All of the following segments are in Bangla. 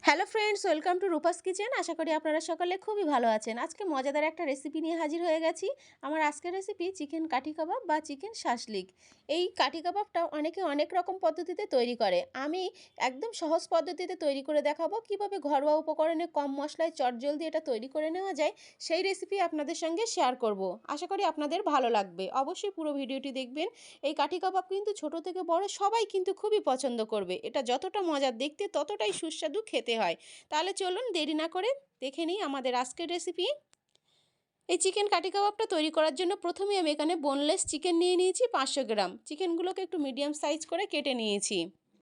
Hello friends, welcome to Rupa's kitchen. আশা করি আপনারা সকালে খুবই ভালো আছেন। আজকে মজাদার একটা রেসিপি নিয়ে হাজির হয়ে গেছি। আমার আজকের রেসিপি চিকেন কাঠি কাবাব বা চিকেন শাসলিক। এই কাঠি কাবাবটা অনেকে অনেক রকম পদ্ধতিতে তৈরি করে। আমি একদম সহজ পদ্ধতিতে তৈরি করে দেখাবো কিভাবে ঘরোয়া উপকরণে কম মশলায় চটজলদি এটা তৈরি করে নেওয়া যায়। সেই রেসিপি আপনাদের সঙ্গে শেয়ার করব। আশা করি আপনাদের ভালো লাগবে। অবশ্যই পুরো ভিডিওটি দেখবেন। এই কাঠি কাবাব কিন্তু ছোট থেকে বড় সবাই কিন্তু খুবই পছন্দ করবে। এটা যতটা মজার দেখতে ততটাই সুস্বাদু খেতে হয়। তাহলে চলুন দেরি না করে দেখে নিই আমাদের আজকের রেসিপি। এই চিকেন কাঠি কাবাবটা তৈরি করার জন্য প্রথমে আমি এখানে বোনলেস চিকেন নিয়ে নিয়েছি 500 গ্রাম। চিকেনগুলোকে একটু মিডিয়াম সাইজ করে কেটে নিয়েছি।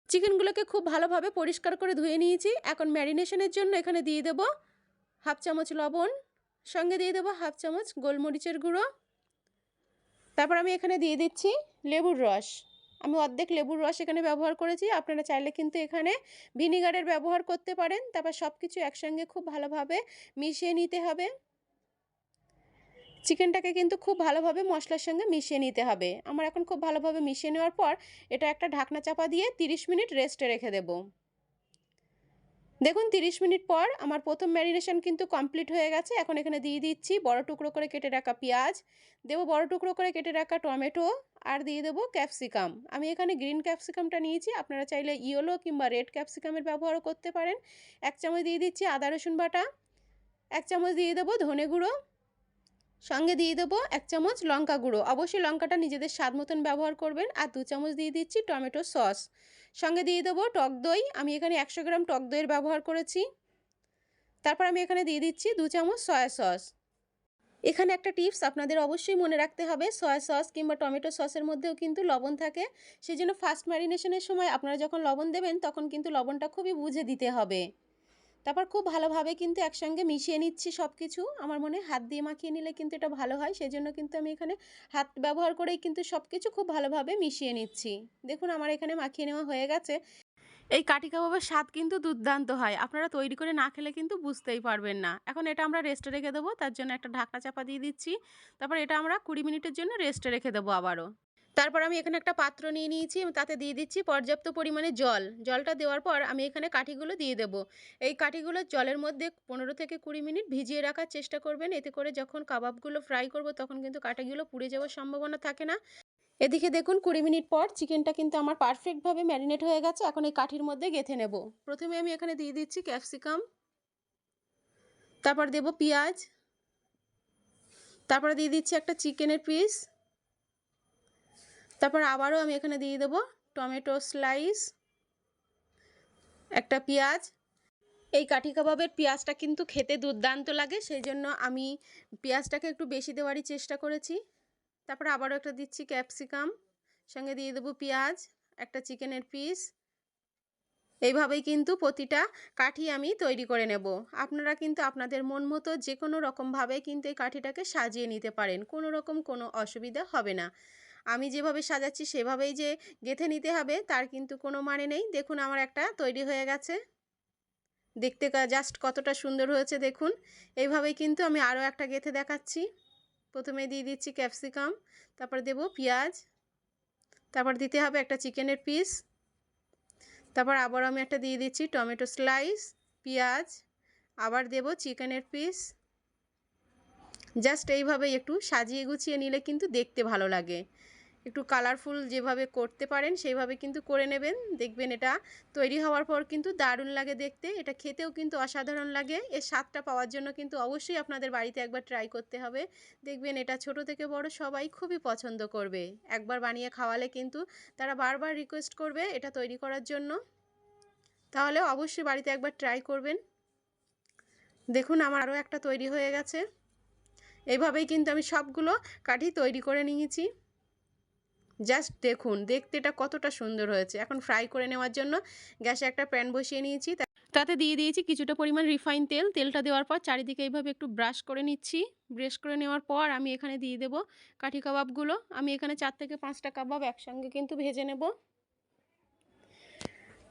চিকেনগুলোকে খুব ভালোভাবে পরিষ্কার করে ধুয়ে নিয়েছি। এখন ম্যারিনেশনের জন্য এখানে দিয়ে দেবো হাফ চামচ লবণ, সঙ্গে দিয়ে দেবো হাফ চামচ গোলমরিচের গুঁড়ো। তারপর আমি এখানে দিয়ে দিচ্ছি লেবুর রস। আমি অর্ধেক লেবুর রস এখানে ব্যবহার করেছি। আপনারা চাইলে কিন্তু এখানে ভিনিগারের ব্যবহার করতে পারেন। তারপর সব কিছু একসঙ্গে খুব ভালোভাবে মিশিয়ে নিতে হবে। চিকেনটাকে কিন্তু খুব ভালোভাবে মশলার সঙ্গে মিশিয়ে নিতে হবে। আমার এখন খুব ভালোভাবে মিশিয়ে নেওয়ার পর এটা একটা ঢাকনা চাপা দিয়ে 30 মিনিট রেস্টে রেখে দেবো। দেখুন 30 মিনিট পর আমার প্রথম ম্যারিনেশন কিন্তু কমপ্লিট হয়ে গেছে। এখন এখানে দিয়ে দিচ্ছি বড় টুকরো করে কেটে রাখা পেঁয়াজ, দেবো বড় টুকরো করে কেটে রাখা টমেটো, আর দিয়ে দেবো ক্যাপসিকাম। আমি এখানে গ্রিন ক্যাপসিকামটা নিয়েছি, আপনারা চাইলে ইয়েলো কিংবা রেড ক্যাপসিকামের ব্যবহারও করতে পারেন। 1 চামচ দিয়ে দিচ্ছি আদা রসুন বাটা, 1 চামচ দিয়ে দেবো ধনে গুঁড়ো, সঙ্গে দিয়ে দেবো 1 চামচ লঙ্কা গুঁড়ো। অবশ্যই লঙ্কাটা নিজেদের স্বাদ মতন ব্যবহার করবেন। আর 2 চামচ দিয়ে দিচ্ছি টমেটো সস, সঙ্গে দিয়ে দেবো টক দই। আমি এখানে 100 গ্রাম টক দইয়ের ব্যবহার করেছি। তারপর আমি এখানে দিয়ে দিচ্ছি 2 চামচ সয়া সস। এখানে একটা টিপস আপনাদের অবশ্যই মনে রাখতে হবে, সয়া সস কিংবা টমেটো সসের মধ্যেও কিন্তু লবণ থাকে। সেই জন্য ফার্স্ট ম্যারিনেশনের সময় আপনারা যখন লবণ দেবেন তখন কিন্তু লবণটা খুবই বুঝে দিতে হবে। তারপর খুব ভালোভাবে কিন্তু একসঙ্গে মিশিয়ে নিচ্ছি সব কিছু। আমার মনে হয় হাত দিয়ে মাখিয়ে নিলে কিন্তু এটা ভালো হয়। সেই জন্য কিন্তু আমি এখানে হাত ব্যবহার করেই কিন্তু সব কিছু খুব ভালোভাবে মিশিয়ে নিচ্ছি। দেখুন আমার এখানে মাখিয়ে নেওয়া হয়ে গেছে। এই কাঠি কাবাবের স্বাদ কিন্তু দুর্দান্ত হয়। আপনারা তৈরি করে না খেলে কিন্তু বুঝতেই পারবেন না। এখন এটা আমরা রেস্টে রেখে দেবো। তার জন্য একটা ঢাকনা চাপা দিয়ে দিচ্ছি। তারপর এটা আমরা 20 মিনিটের জন্য রেস্টে রেখে দেবো আবারও। তারপর আমি এখানে একটা পাত্র নিয়ে নিয়েছি, তাতে দিয়ে দিচ্ছি পর্যাপ্ত পরিমাণে জল। জলটা দেওয়ার পর আমি এখানে কাঠিগুলো দিয়ে দেবো। এই কাঠিগুলো জলের মধ্যে 15 থেকে 20 মিনিট ভিজিয়ে রাখার চেষ্টা করবেন। এতে করে যখন কাবাবগুলো ফ্রাই করব তখন কিন্তু কাঠিগুলো পুড়ে যাওয়ার সম্ভাবনা থাকে না। এদিকে দেখুন 20 মিনিট পর চিকেনটা কিন্তু আমার পারফেক্টভাবে ম্যারিনেট হয়ে গেছে। এখন এই কাঠির মধ্যে গেঁথে নেব। প্রথমে আমি এখানে দিয়ে দিচ্ছি ক্যাপসিকাম, তারপর দেব পেঁয়াজ, তারপরে দিয়ে দিচ্ছি একটা চিকেনের পিস, তারপর আবারও আমি এখানে দিয়ে দেবো টমেটো স্লাইস, একটা পেঁয়াজ। এই কাঠি কাবাবের পেঁয়াজটা কিন্তু খেতে দুর্দান্ত লাগে, সেই জন্য আমি পেঁয়াজটাকে একটু বেশি দেওয়ারই চেষ্টা করেছি। তারপর আবারও একটা দিচ্ছি ক্যাপসিকাম, সঙ্গে দিয়ে দেবো পেঁয়াজ, একটা চিকেনের পিস। এইভাবেই কিন্তু প্রতিটা কাঠি আমি তৈরি করে নেব। আপনারা কিন্তু আপনাদের মন মতো যে কোনো রকমভাবে কিন্তু এই কাঠিটাকে সাজিয়ে নিতে পারেন। কোনো রকম কোনো অসুবিধা হবে না। আমি যেভাবে সাজাচ্ছি সেভাবেই যে গেঁথে নিতে হবে তার কিন্তু কোনো মানে নেই। দেখুন আমার একটা তৈরি হয়ে গেছে। দেখতে জাস্ট কতটা সুন্দর হয়েছে দেখুন। এইভাবেই কিন্তু আমি আরও একটা গেঁথে দেখাচ্ছি। প্রথমে দিয়ে দিচ্ছি ক্যাপসিকাম, তারপর দেব পেঁয়াজ, তারপর দিতে হবে একটা চিকেনের পিস, তারপর আবার আমি একটা দিয়ে দিচ্ছি টমেটো স্লাইস, পেঁয়াজ, আবার দেব চিকেনের পিস। জাস্ট এইভাবে একটু সাজিয়ে গুছিয়ে নিলে কিন্তু দেখতে ভালো লাগে। একটু কালারফুল যেভাবে করতে পারেন সেইভাবে কিন্তু করে নেবেন। দেখবেন এটা তৈরি হওয়ার পর কিন্তু দারুণ লাগে দেখতে। এটা খেতেও কিন্তু অসাধারণ লাগে। এর স্বাদটা পাওয়ার জন্য কিন্তু অবশ্যই আপনাদের বাড়িতে একবার ট্রাই করতে হবে। দেখবেন এটা ছোট থেকে বড় সবাই খুবই পছন্দ করবে। একবার বানিয়ে খাওয়ালে কিন্তু তারা বারবার রিকোয়েস্ট করবে এটা তৈরি করার জন্য। তাহলে অবশ্যই বাড়িতে একবার ট্রাই করবেন। দেখুন আমার আরও একটা তৈরি হয়ে গেছে। এইভাবেই কিন্তু আমি সবগুলো কাঠি তৈরি করে নিয়েছি। জাস্ট দেখুন দেখতে এটা কতটা সুন্দর হয়েছে। এখন ফ্রাই করে নেওয়ার জন্য গ্যাসে একটা প্যান বসিয়ে নিয়েছি, তাতে দিয়ে দিয়েছি কিছুটা পরিমাণ রিফাইন তেল। তেলটা দেওয়ার পর চারিদিকে এইভাবে একটু ব্রাশ করে নিচ্ছি। ব্রাশ করে নেওয়ার পর আমি এখানে দিয়ে দেব কাঠি কাবাবগুলো। আমি এখানে 4 থেকে 5টা কাবাব একসঙ্গে কিন্তু ভেজে নেব।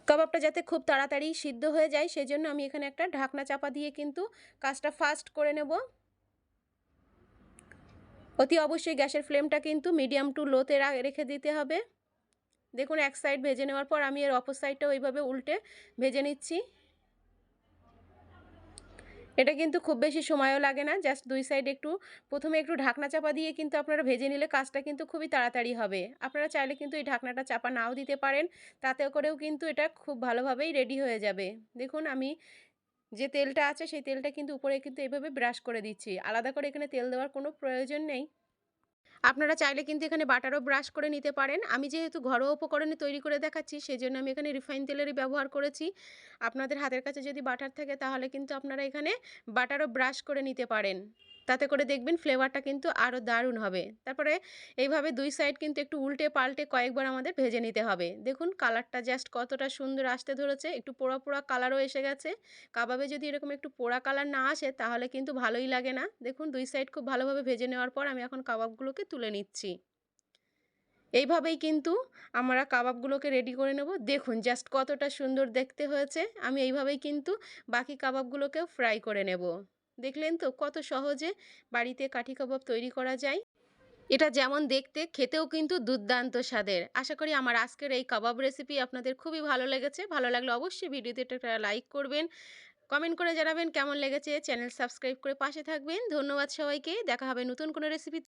কাবাবটা যাতে খুব তাড়াতাড়ি সিদ্ধ হয়ে যায় সেজন্য আমি এখানে একটা ঢাকনা চাপা দিয়ে কিন্তু কাজটা ফাস্ট করে নেব। অতি অবশ্যই গ্যাসের ফ্লেমটা কিন্তু মিডিয়াম টু লোতে রেখে দিতে হবে। দেখুন এক সাইড ভেজে নেওয়ার পর আমি এর অপর সাইডটাও এইভাবে উল্টে ভেজে নিচ্ছি। এটা কিন্তু খুব বেশি সময়ও লাগে না। জাস্ট ২ সাইড একটু ১ম এ একটু ঢাকনা চাপা দিয়ে কিন্তু আপনারা ভেজে নিলে কাজটা কিন্তু খুবই তাড়াতাড়ি হবে। আপনারা চাইলে কিন্তু এই ঢাকনাটা চাপা নাও দিতে পারেন। তাতে করেও কিন্তু এটা খুব ভালোভাবেই রেডি হয়ে যাবে। দেখুন আমি যে তেলটা আছে সেই তেলটা কিন্তু উপরে কিন্তু এভাবে ব্রাশ করে দিচ্ছি। আলাদা করে এখানে তেল দেওয়ার কোনো প্রয়োজন নেই। আপনারা চাইলে কিন্তু এখানে বাটারও ব্রাশ করে নিতে পারেন। আমি যেহেতু ঘরোয়া উপকরণে তৈরি করে দেখাচ্ছি, সেজন্য আমি এখানে রিফাইন তেলেরই ব্যবহার করেছি। আপনাদের হাতের কাছে যদি বাটার থাকে তাহলে কিন্তু আপনারা এখানে বাটারও ব্রাশ করে নিতে পারেন। তাতে করে দেখবেন ফ্লেভারটা কিন্তু আরও দারুণ হবে। তারপরে এইভাবে ২ সাইড কিন্তু একটু উল্টে পাল্টে কয়েকবার আমাদের ভেজে নিতে হবে। দেখুন কালারটা জাস্ট কতটা সুন্দর আসতে ধরেছে। একটু পোড়া, পোড়া কালারও এসে গেছে। কাবাবে যদি এরকম একটু পোড়া কালার না আসে তাহলে কিন্তু ভালোই লাগে না। দেখুন ২ সাইড খুব ভালোভাবে ভেজে নেওয়ার পর আমি এখন কাবাবগুলোকে তুলে নিচ্ছি। এইভাবেই কিন্তু আমরা কাবাবগুলোকে রেডি করে নেব। দেখুন জাস্ট কতটা সুন্দর দেখতে হয়েছে। আমি এইভাবেই কিন্তু বাকি কাবাবগুলোকেও ফ্রাই করে নেব। দেখলেন তো কত সহজে বাড়িতে কাঠি কাবাব তৈরি করা যায়। এটা যেমন দেখতে খেতেও কিন্তু দুর্দান্ত স্বাদের। আশা করি আমার আজকের এই কাবাব রেসিপি আপনাদের খুবই ভালো লেগেছে। ভালো লাগলে অবশ্যই ভিডিওতে একটা লাইক করবেন। কমেন্ট করে জানাবেন কেমন লেগেছে। চ্যানেল সাবস্ক্রাইব করে পাশে থাকবেন। ধন্যবাদ সবাইকে। দেখা হবে নতুন কোনো রেসিপি